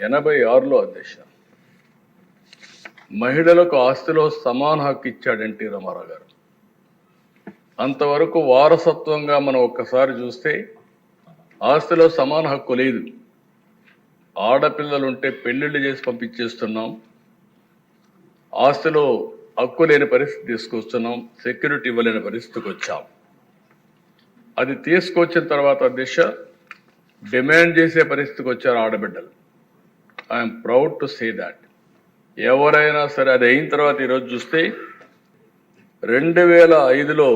86లో అధ్యక్ష మహిళలకు ఆస్తిలో సమాన హక్కు ఇచ్చాడు ఎన్టీ రామారావు గారు. అంతవరకు వారసత్వంగా మనం ఒక్కసారి చూస్తే ఆస్తిలో సమాన హక్కు లేదు. ఆడపిల్లలుంటే పెళ్లిళ్ళు చేసి పంపించేస్తున్నాం, ఆస్తిలో హక్కు లేని పరిస్థితి తీసుకొస్తున్నాం, సెక్యూరిటీ ఇవ్వలేని పరిస్థితికి వచ్చాం. అది తీసుకొచ్చిన తర్వాత దిశ డిమాండ్ చేసే పరిస్థితికి వచ్చారు ఆడబిడ్డలు. I'm proud to say that. ఎవరైనా సరే అది అయిన తర్వాత ఈరోజు చూస్తే 2005లో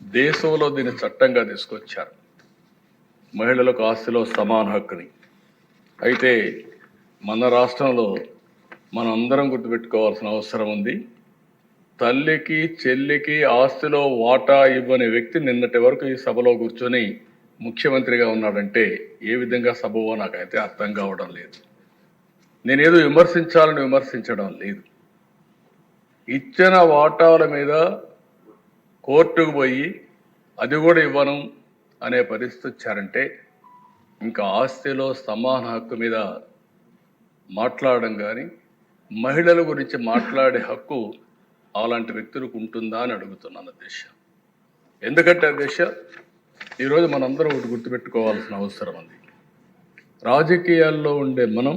దేశంలో దీన్ని చట్టంగా తీసుకొచ్చారు, మహిళలకు ఆస్తిలో సమాన హక్కుని. అయితే మన రాష్ట్రంలో మనం అందరం గుర్తుపెట్టుకోవాల్సిన అవసరం ఉంది. తల్లికి చెల్లికి ఆస్తిలో వాటా ఇవ్వని వ్యక్తి నిన్నటి వరకు ఈ సభలో కూర్చొని ముఖ్యమంత్రిగా ఉన్నాడంటే ఏ విధంగా సభవో నాకైతే అర్థం కావడం లేదు. నేనేదో విమర్శించాలని విమర్శించడం లేదు. ఇచ్చిన వాటాల మీద కోర్టుకు పోయి అది కూడా ఇవ్వను అనే పరిస్థితి వచ్చారంటే ఇంకా ఆస్తిలో సమాన హక్కు మీద మాట్లాడడం కానీ మహిళల గురించి మాట్లాడే హక్కు అలాంటి వ్యక్తులకు ఉంటుందా అని అడుగుతున్నాను అధ్యక్ష. ఎందుకంటే అధ్యక్ష ఈరోజు మనందరం ఒకటి గుర్తుపెట్టుకోవాల్సిన అవసరం ఉంది. రాజకీయాల్లో ఉండే మనం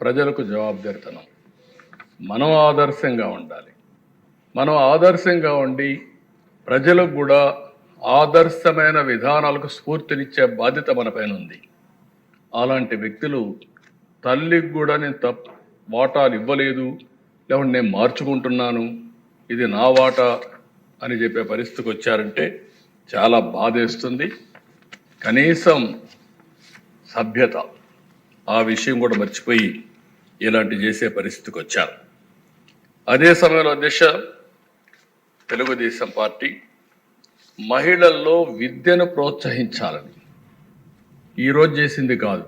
ప్రజలకు జవాబుదారితనం, మనం ఆదర్శంగా ఉండాలి. మనం ఆదర్శంగా ఉండి ప్రజలకు కూడా ఆదర్శమైన విధానాలకు స్ఫూర్తినిచ్చే బాధ్యత మన పైన ఉంది. అలాంటి వ్యక్తులు తల్లికి కూడా నేను వాటాలు ఇవ్వలేదు, లేకుంటే నేను మార్చుకుంటున్నాను, ఇది నా వాటా అని చెప్పే పరిస్థితికి వచ్చారంటే చాలా బాధేస్తుంది. కనీసం సభ్యత ఆ విషయం కూడా మర్చిపోయి ఇలాంటి చేసే పరిస్థితికి వచ్చారు. అదే సమయంలో అధ్యక్ష తెలుగుదేశం పార్టీ మహిళల్లో విద్యను ప్రోత్సహించాలని ఈరోజు చేసింది కాదు.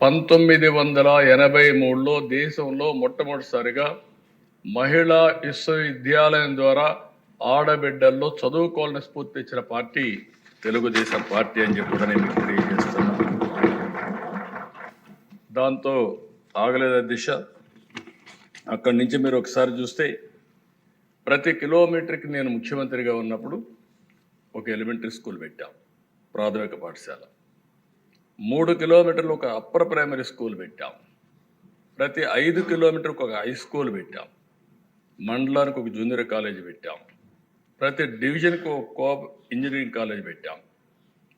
1983లో దేశంలో మొట్టమొదటిసారిగా మహిళా విశ్వవిద్యాలయం ద్వారా ఆడబిడ్డల్లో చదువుకోవాలని స్ఫూర్తి ఇచ్చిన పార్టీ తెలుగుదేశం పార్టీ అని చెప్పి నేను మీకు తెలియజేస్తున్నాను. దాంతో ఆగలేదు దిశ. అక్కడి నుంచి మీరు ఒకసారి చూస్తే ప్రతి కిలోమీటర్కి నేను ముఖ్యమంత్రిగా ఉన్నప్పుడు ఒక ఎలిమెంటరీ స్కూల్ పెట్టాం, ప్రాథమిక పాఠశాల. 3 కిలోమీటర్లు ఒక అప్పర్ ప్రైమరీ స్కూల్ పెట్టాం. ప్రతి 5 కిలోమీటర్కి ఒక హై స్కూల్ పెట్టాం. మండలానికి ఒక జూనియర్ కాలేజీ పెట్టాం. ప్రతి డివిజన్కి ఒక కోఆప్ ఇంజనీరింగ్ కాలేజ్ పెట్టాం.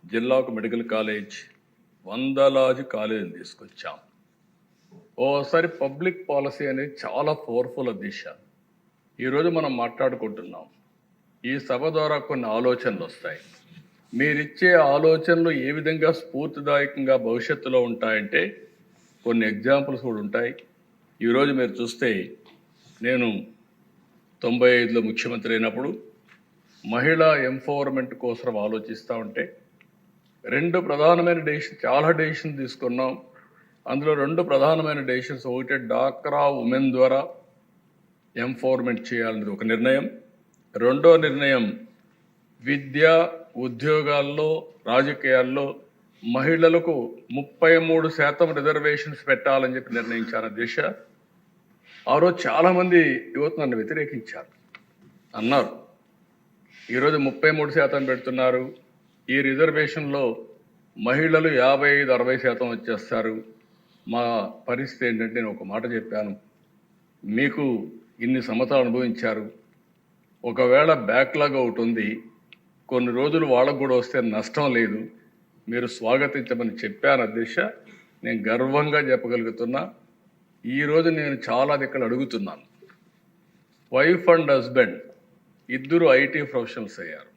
జిల్లాకు మెడికల్ కాలేజ్, వందలాది కాలేజీలు తీసుకొచ్చాం. ఓసారి పబ్లిక్ పాలసీ అనేది చాలా పవర్ఫుల్ దిశ. ఈరోజు మనం మాట్లాడుకుంటున్నాం. ఈ సభ ద్వారా కొన్ని ఆలోచనలు వస్తాయి. మీరిచ్చే ఆలోచనలు ఏ విధంగా స్ఫూర్తిదాయకంగా భవిష్యత్తులో ఉంటాయంటే కొన్ని ఎగ్జాంపుల్స్ కూడా ఉంటాయి. ఈరోజు మీరు చూస్తే నేను 95లో ముఖ్యమంత్రి అయినప్పుడు మహిళా ఎంపవర్మెంట్ కోసం ఆలోచిస్తూ ఉంటే 2 ప్రధానమైన డెసిషన్, చాలా డెసిషన్ తీసుకున్నాం. అందులో 2 ప్రధానమైన డెసిషన్స్, ఒకటి డాక్రా ఉమెన్ ద్వారా ఎంపవర్మెంట్ చేయాలనేది ఒక నిర్ణయం. రెండో నిర్ణయం విద్య, ఉద్యోగాల్లో, రాజకీయాల్లో మహిళలకు 33% రిజర్వేషన్స్ పెట్టాలని చెప్పి నిర్ణయించాను దిశ. ఆ రోజు చాలామంది యువత నన్ను వ్యతిరేకించారు, అన్నారు ఈరోజు 33% పెడుతున్నారు, ఈ రిజర్వేషన్లో మహిళలు 55-60% వచ్చేస్తారు. మా పరిస్థితి ఏంటంటే నేను ఒక మాట చెప్పాను, మీకు ఇన్ని సంవత్సరాలు అనుభవించారు, ఒకవేళ బ్యాక్లాగ్ ఒకటి ఉంది, కొన్ని రోజులు వాళ్ళకు కూడా వస్తే నష్టం లేదు, మీరు స్వాగతించమని చెప్పాను అధ్యక్ష. నేను గర్వంగా చెప్పగలుగుతున్నా. ఈరోజు నేను చాలా దిక్కులు అడుగుతున్నాను. వైఫ్ అండ్ హస్బెండ్ ఇద్దరు ఐటీ ప్రొఫెషనల్స్ అయ్యారు.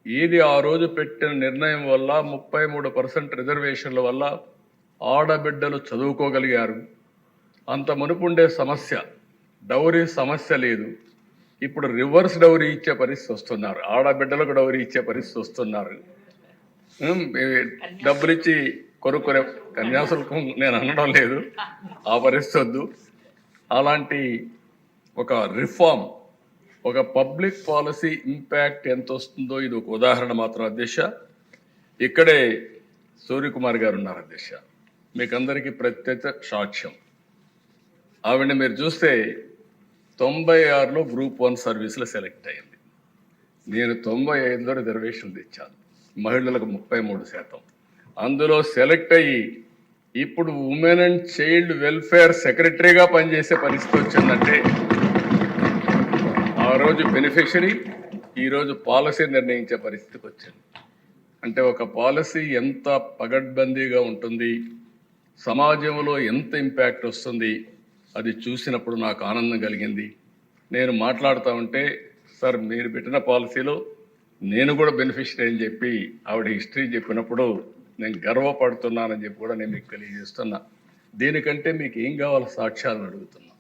ఇది ఆ రోజు పెట్టిన నిర్ణయం వల్ల 33% రిజర్వేషన్ల వల్ల ఆడబిడ్డలు చదువుకోగలిగారు. అంత మునుపుండే సమస్య డౌరీ సమస్య లేదు. ఇప్పుడు రివర్స్ డౌరీ ఇచ్చే పరిస్థితి వస్తున్నారు, ఆడబిడ్డలకు డౌరీ ఇచ్చే పరిస్థితి వస్తున్నారు. డబ్బులు ఇచ్చి కొనుక్కునే కన్యాశుల్కం నేను అనడం లేదు, ఆ పరిస్థితి వద్దు. అలాంటి ఒక రిఫార్మ్, ఒక పబ్లిక్ పాలసీ ఇంపాక్ట్ ఎంత వస్తుందో ఇది ఒక ఉదాహరణ మాత్రం అధ్యక్ష. ఇక్కడే సూర్యకుమార్ గారు ఉన్నారు అధ్యక్ష. మీకందరికీ ప్రత్యేక సాక్ష్యం. ఆవిడ మీరు చూస్తే 96లో గ్రూప్ 1 సర్వీస్లో సెలెక్ట్ అయింది. నేను 95లో రిజర్వేషన్ తెచ్చాను, మహిళలకు 33%. అందులో సెలెక్ట్ అయ్యి ఇప్పుడు ఉమెన్ అండ్ చైల్డ్ వెల్ఫేర్ సెక్రటరీగా పనిచేసే పరిస్థితి వచ్చిందంటే ఆ రోజు బెనిఫిషరీ, ఈరోజు పాలసీ నిర్ణయించే పరిస్థితికి వచ్చింది. అంటే ఒక పాలసీ ఎంత పగడ్బందీగా ఉంటుంది, సమాజంలో ఎంత ఇంపాక్ట్ వస్తుంది, అది చూసినప్పుడు నాకు ఆనందం కలిగింది. నేను మాట్లాడుతూ ఉంటే సార్ మీరు పెట్టిన పాలసీలో నేను కూడా బెనిఫిషరీ అని చెప్పి ఆవిడ హిస్టరీ చెప్పినప్పుడు నేను గర్వపడుతున్నానని చెప్పి కూడా నేను మీకు తెలియజేస్తున్నా. దీనికంటే మీకు ఏం కావాలో సాక్ష్యాలను అడుగుతున్నా.